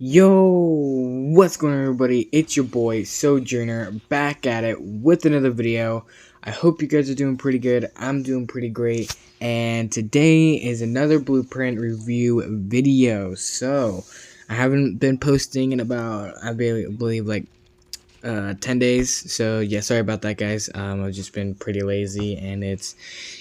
Yo, what's going on, everybody? It's your boy Sojourner back at it with another video. I hope you guys are doing pretty good. I'm doing pretty great, and today is another blueprint review video. So I haven't been posting in about, I believe like 10 days. So yeah, sorry about that, guys. I've just been pretty lazy, and it's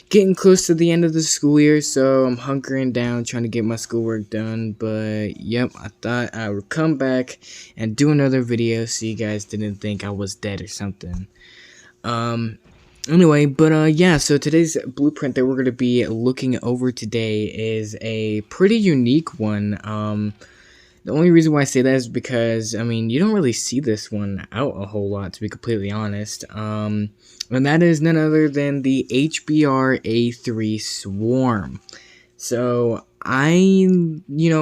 getting close to the end of the school year, so I'm hunkering down trying to get my schoolwork done. But yep, I thought I would come back and do another video so you guys didn't think I was dead or something. Anyway, but yeah, so today's blueprint that we're going to be looking over today is a pretty unique one. The only reason why I say that is because, I mean, you don't really see this one out a whole lot, to be completely honest. And that is none other than the HBRa3 Swarm. So, I don't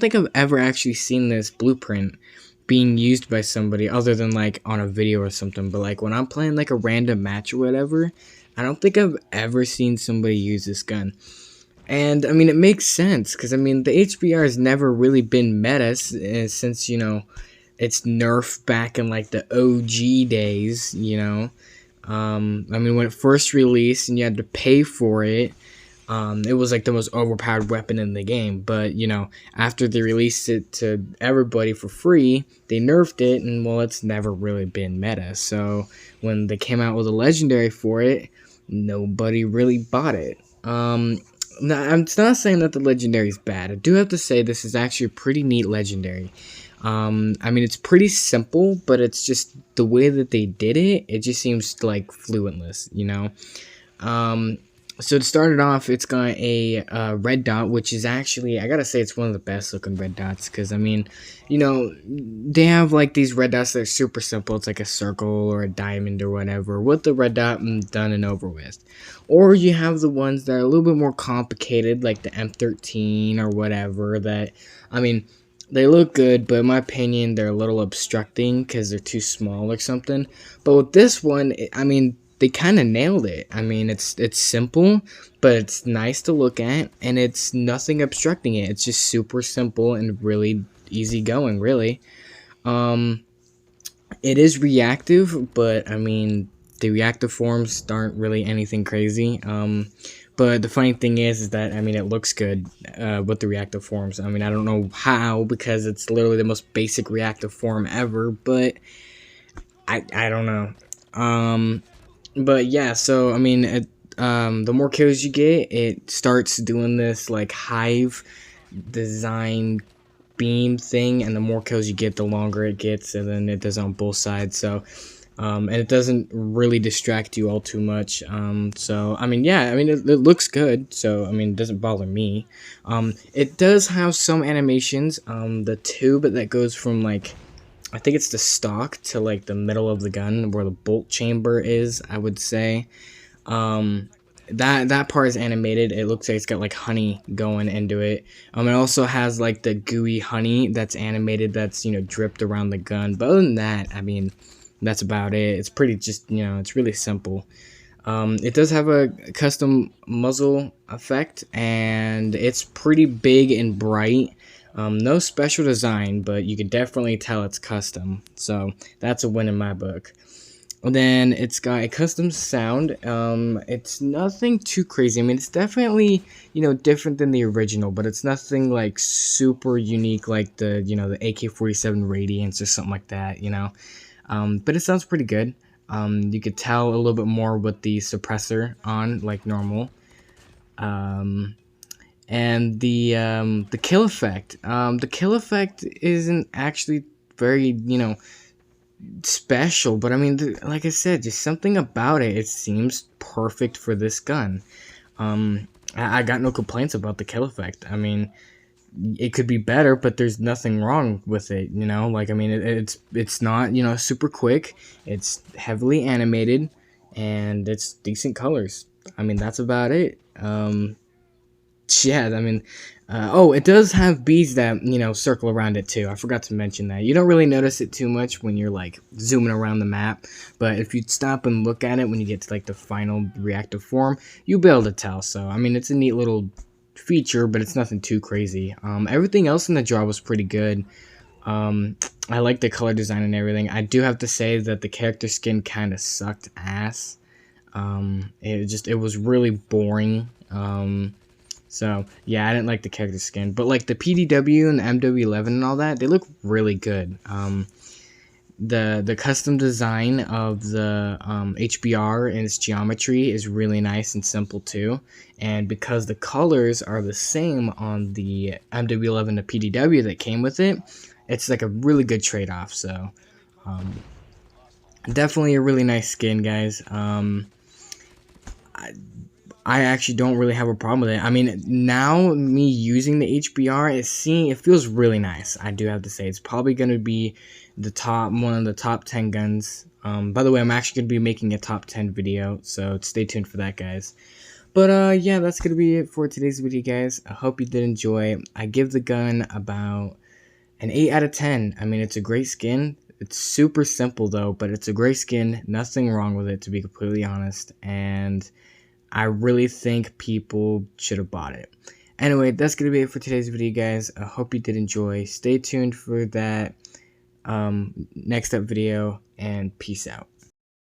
think I've ever actually seen this blueprint being used by somebody other than, like, on a video or something. But, like, when I'm playing, like, a random match or whatever, I don't think I've ever seen somebody use this gun. And, I mean, it makes sense, because, I mean, the HBR has never really been meta since, its nerf back in, like, the OG days, I mean, when it first released and you had to pay for it, it was, like, the most overpowered weapon in the game. But, after they released it to everybody for free, they nerfed it, and, well, it's never really been meta. So, when they came out with a legendary for it, nobody really bought it. Now, I'm not saying that the legendary is bad. I do have to say this is actually a pretty neat legendary. I mean, it's pretty simple, but it's just the way that they did it, it just seems like fluentless, So to start it off, it's got a red dot, which is actually, I gotta say, it's one of the best looking red dots, because, I mean, they have, like, these red dots that are super simple. It's like a circle or a diamond or whatever, with the red dot done and over with. Or you have the ones that are a little bit more complicated, like the M13 or whatever, that, I mean, they look good, but in my opinion, they're a little obstructing because they're too small or something. But with this one, I mean, they kind of nailed it. I mean, it's simple, but it's nice to look at, and it's nothing obstructing it. It's just super simple and really easy going, really. It is reactive, but, I mean, the reactive forms aren't really anything crazy. But the funny thing is that, I mean, it looks good with the reactive forms. I mean, I don't know how, because it's literally the most basic reactive form ever, but I don't know. But yeah, so, I mean, the more kills you get, it starts doing this, like, hive design beam thing, and the more kills you get, the longer it gets, and then it does on both sides, so, and it doesn't really distract you all too much, so, I mean, yeah, I mean, it looks good, so, I mean, it doesn't bother me. It does have some animations. The tube that goes from, like, I think it's the stock to, like, the middle of the gun where the bolt chamber is, I would say. That part is animated. It looks like it's got, like, honey going into it. It also has, like, the gooey honey that's animated, that's, dripped around the gun. But other than that, I mean, that's about it. It's pretty just, it's really simple. It does have a custom muzzle effect, and it's pretty big and bright. No special design, but you can definitely tell it's custom, so that's a win in my book. And then it's got a custom sound. It's nothing too crazy. I mean, it's definitely, different than the original, but it's nothing, like, super unique like the, the AK-47 Radiance or something like that, but it sounds pretty good. You could tell a little bit more with the suppressor on, like normal. And the kill effect. The kill effect isn't actually very, special, but I mean, like I said, just something about it. It seems perfect for this gun. I got no complaints about the kill effect. I mean, it could be better, but there's nothing wrong with it. Like, I mean, it's not, super quick. It's heavily animated, and it's decent colors. I mean, that's about it. Yeah, I mean, oh, it does have bees that, circle around it too. I forgot to mention that. You don't really notice it too much when you're, like, zooming around the map, but if you stop and look at it when you get to, like, the final reactive form, you'll be able to tell. So, I mean, it's a neat little feature, but it's nothing too crazy. Everything else in the draw was pretty good. I like the color design and everything. I do have to say that the character skin kind of sucked ass. It was really boring. So yeah, I didn't like the character skin, but like the PDW and the MW11 and all that, they look really good. The custom design of the HBR and its geometry is really nice and simple too, and because the colors are the same on the MW11 to PDW that came with it, it's like a really good trade-off. So definitely a really nice skin, guys. I actually don't really have a problem with it. I mean, now me using the HBR, it feels really nice. I do have to say, it's probably going to be one of the top 10 guns. By the way, I'm actually going to be making a top 10 video, so stay tuned for that, guys. But yeah, that's going to be it for today's video, guys. I hope you did enjoy. I give the gun about an 8 out of 10. I mean, it's a great skin. It's super simple though, but it's a great skin. Nothing wrong with it, to be completely honest. And I really think people should have bought it. Anyway, that's going to be it for today's video, guys. I hope you did enjoy. Stay tuned for that next up video, and peace out.